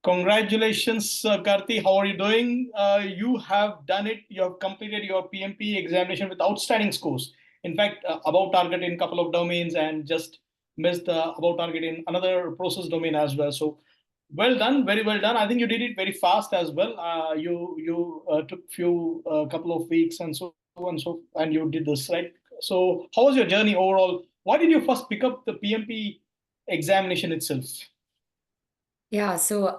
Congratulations, Karthi. How are you doing? You have done it. You have completed your PMP examination with outstanding scores. In fact, above target in a couple of domains and just missed above target in another process domain as well. So, well done, very well done. I think you did it very fast as well. You took few couple of weeks and you did this right. So, how was your journey overall? Why did you first pick up the PMP examination itself? Yeah, so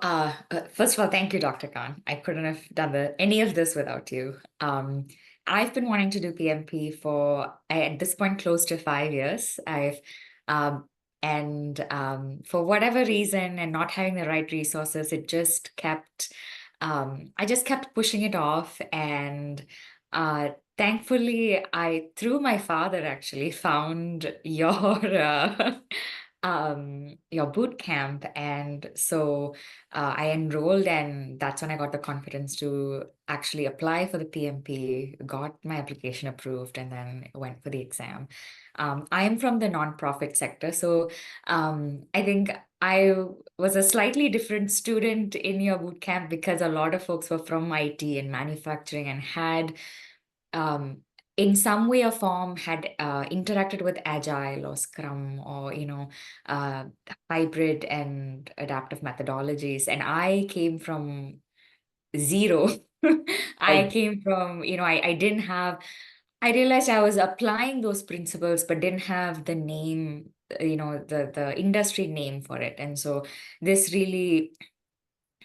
first of all, thank you, Dr. Khan. I couldn't have done any of this without you. I've been wanting to do PMP for, at this point, close to 5 years. Um, for whatever reason and not having the right resources, I just kept pushing it off. And thankfully, through my father, actually found your boot camp. And so I enrolled, and that's when I got the confidence to actually apply for the PMP, got my application approved, and then went for the exam. I am from the nonprofit sector, so I think I was a slightly different student in your boot camp because a lot of folks were from IT and manufacturing and had um, in some way or form had interacted with agile or scrum or uh, hybrid and adaptive methodologies, and I came from zero. I Right. came from, I didn't have, I realized I was applying those principles but didn't have the name, the industry name for it. And so this really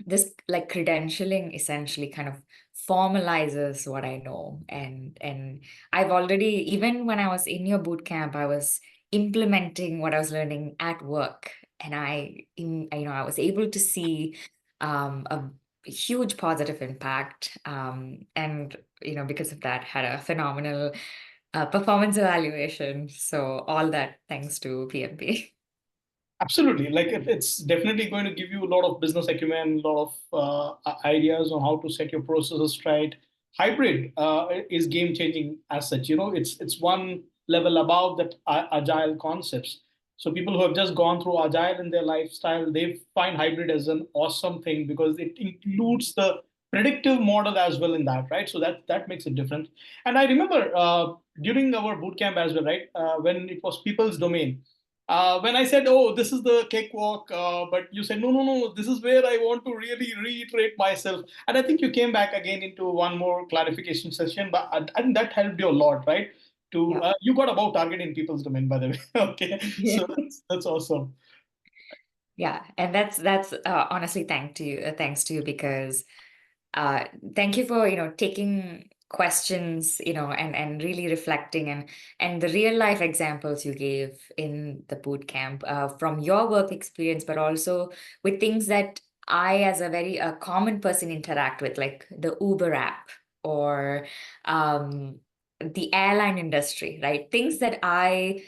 this like credentialing essentially kind of formalizes what I know. And I've already, even when I was in your boot camp, I was implementing what I was learning at work. And I was able to see a huge positive impact. And because of that, had a phenomenal performance evaluation. So all that thanks to PMP. Absolutely. Like it's definitely going to give you a lot of business acumen, a lot of ideas on how to set your processes right. Hybrid is game changing as such. It's one level above that agile concepts. So people who have just gone through agile in their lifestyle, they find hybrid as an awesome thing because it includes the predictive model as well in that, right? So that makes it different. And I remember during our boot camp as well, right? When it was people's domain, when I said, "Oh, this is the cakewalk," but you said, "No, no, no, this is where I want to really reiterate myself." And I think you came back again into one more clarification session, but I think that helped you a lot, right? To Yeah. you got above target in people's domain, by the way. Okay, Yeah. so that's awesome. Yeah, and that's honestly thanks to you because uh, thank you for taking questions and really reflecting and the real life examples you gave in the boot camp from your work experience, but also with things that I as a very common person interact with, like the Uber app or um, the airline industry, right? Things that I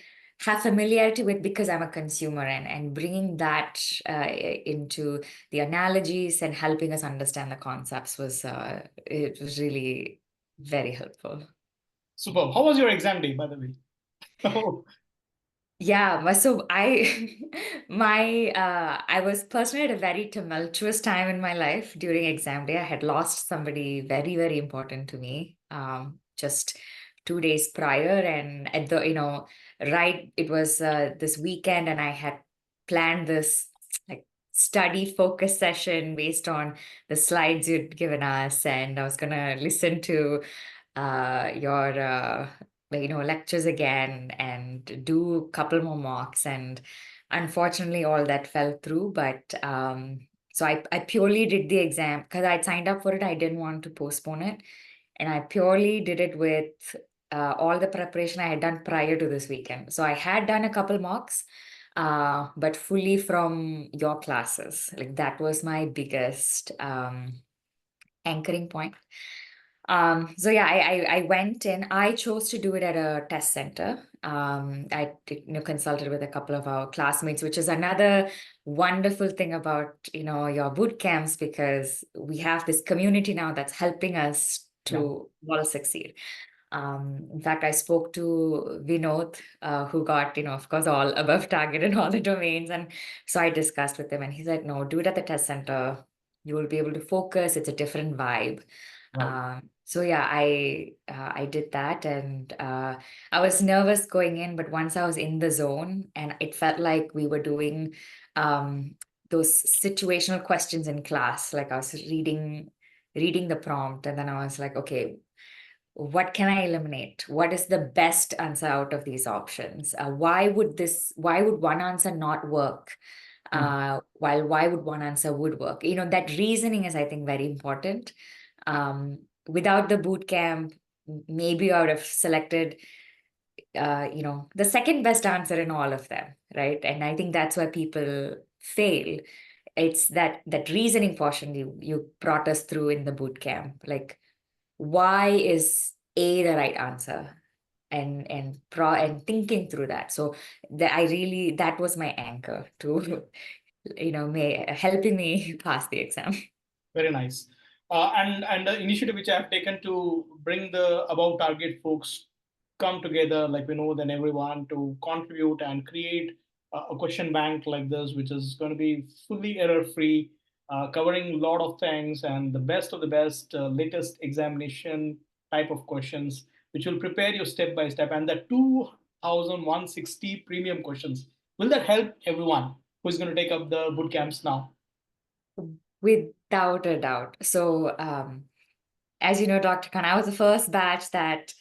have familiarity with because I'm a consumer, and bringing that into the analogies and helping us understand the concepts it was really very helpful. Superb. How was your exam day, by the way? Oh, Yeah, so I was personally at a very tumultuous time in my life during exam day. I had lost somebody very, very important to me just 2 days prior, and at the right, it was this weekend, and I had planned this like study focus session based on the slides you'd given us, and I was gonna listen to your lectures again and do a couple more mocks, and unfortunately all that fell through. But so I purely did the exam because I'd signed up for it. I didn't want to postpone it, and I purely did it with all the preparation I had done prior to this weekend. So I had done a couple mocks, but fully from your classes. Like that was my biggest anchoring point. So yeah, I went in. I chose to do it at a test center. Consulted with a couple of our classmates, which is another wonderful thing about your boot camps, because we have this community now that's helping us yeah. to all succeed. In fact, I spoke to Vinod, who got, of course, all above target in all the domains. And so I discussed with him, and he said, no, do it at the test center. You will be able to focus. It's a different vibe. Right. So yeah, I did that, and I was nervous going in, but once I was in the zone, and it felt like we were doing um, those situational questions in class. Like I was reading the prompt, and then I was like, okay, what can I eliminate? What is the best answer out of these options? Why would one answer not work? While why would one answer would work? That reasoning is, I think, very important. Without the boot camp, maybe I would have selected, the second best answer in all of them, right? And I think that's why people fail. It's that reasoning portion you brought us through in the boot camp. Like, why is A the right answer? And thinking through that. So that was my anchor to helping me pass the exam. Very nice. And the initiative which I have taken to bring the above target folks come together, like then everyone to contribute and create a question bank like this, which is going to be fully error free, covering a lot of things and the best of the best, latest examination type of questions, which will prepare you step by step. And the 2,160 premium questions, will that help everyone who's going to take up the boot camps now? Without a doubt. So, as you know, Dr. Khan, I was the first batch that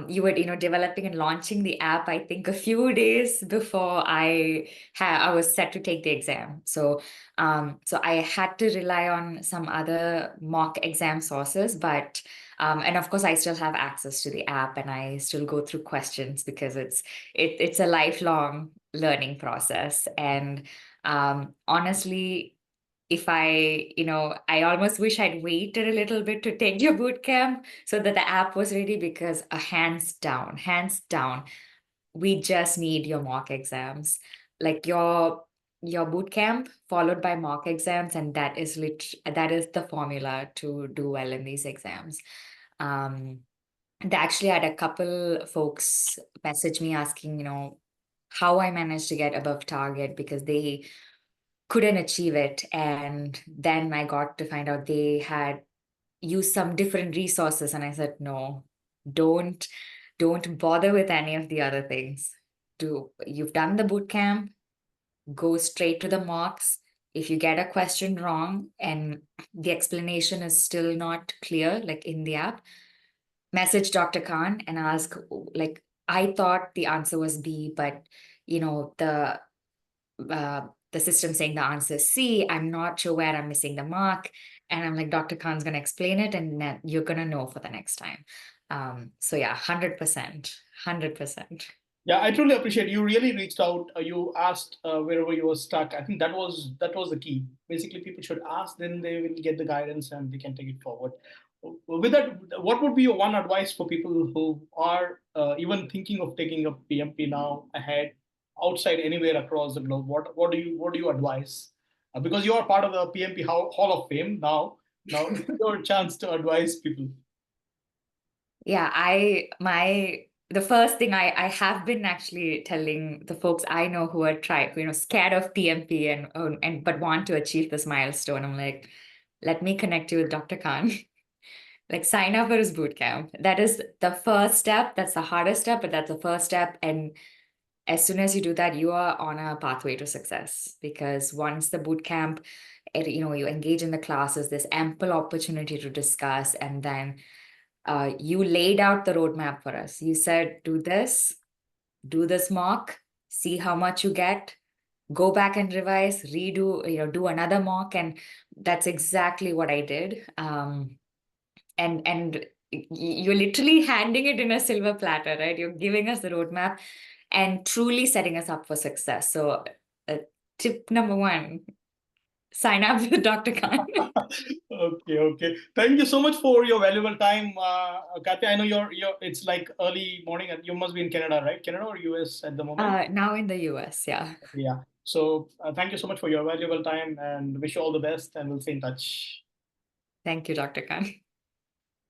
you were, developing and launching the app, I think a few days before I was set to take the exam. So I had to rely on some other mock exam sources, but and of course I still have access to the app and I still go through questions because it's a lifelong learning process. And honestly, if I almost wish I'd waited a little bit to take your boot camp so that the app was ready, because hands down, we just need your mock exams, like your boot camp followed by mock exams, and that is the formula to do well in these exams. Um, they actually had a couple folks message me asking, how I managed to get above target because they couldn't achieve it. And then I got to find out they had used some different resources. And I said, no, don't, don't bother with any of the other things. You've done the boot camp, go straight to the mocks. If you get a question wrong and the explanation is still not clear, like in the app, message Dr. Khan and ask, like, I thought the answer was B, but you know, the system saying the answer is C. I'm not sure where I'm missing the mark. And I'm like, Dr. Khan's going to explain it and then you're going to know for the next time. So yeah, 100%, 100%. Yeah, I truly appreciate you really reached out. You asked wherever you were stuck. I think that was the key. Basically, people should ask, then they will get the guidance and they can take it forward. With that, what would be your one advice for people who are even thinking of taking up PMP now ahead, outside anywhere across the globe? What do you advise? Because you are part of the PMP Hall of Fame now. Now it's your chance to advise people. Yeah, the first thing I have been actually telling the folks I know who are scared of PMP and but want to achieve this milestone. I'm like, let me connect you with Dr. Khan. Like, sign up for his boot camp. That is the first step. That's the hardest step, but that's the first step. And as soon as you do that, you are on a pathway to success, because once the boot camp, you engage in the classes, there's ample opportunity to discuss. And then you laid out the roadmap for us. You said, do this mock, see how much you get, go back and revise, redo, do another mock. And that's exactly what I did. And you're literally handing it in a silver platter, right? You're giving us the roadmap and truly setting us up for success. So, tip number one, sign up with Dr. Khan. Okay, okay. Thank you so much for your valuable time, Katya. I know it's like early morning, and you must be in Canada, right? Canada or US at the moment? Now in the US, yeah. Yeah. So thank you so much for your valuable time, and wish you all the best, and we'll stay in touch. Thank you, Dr. Khan.